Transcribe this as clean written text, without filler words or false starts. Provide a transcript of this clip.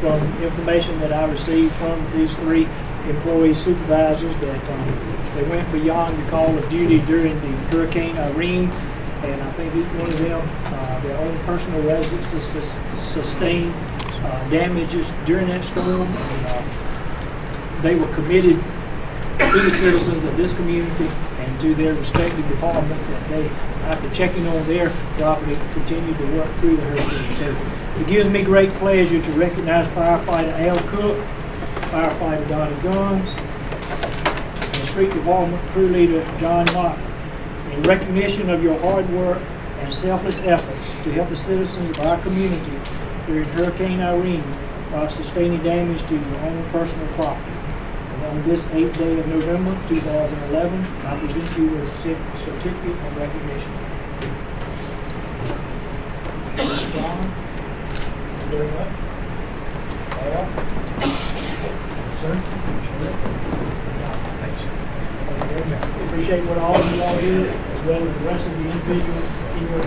from information that I received from these three employee supervisors that they went beyond the call of duty during the Hurricane Irene, and I think each one of them, their own personal residences sustained damages during that storm. And, they were committed to the citizens of this community and to their respective departments that they, after checking on their property, continued to work through the hurricane. So it gives me great pleasure to recognize firefighter Al Cook, firefighter Donnie Guns, and street department crew leader John Mott. In recognition of your hard work and selfless efforts to help the citizens of our community during Hurricane Irene while sustaining damage to your own personal property. On this 8th day of November 2011, I present you with a certificate of recognition. John, thank you very much. Al, sir, thanks. Thank you very much. Appreciate what all of you all do, as well as the rest of the individuals in your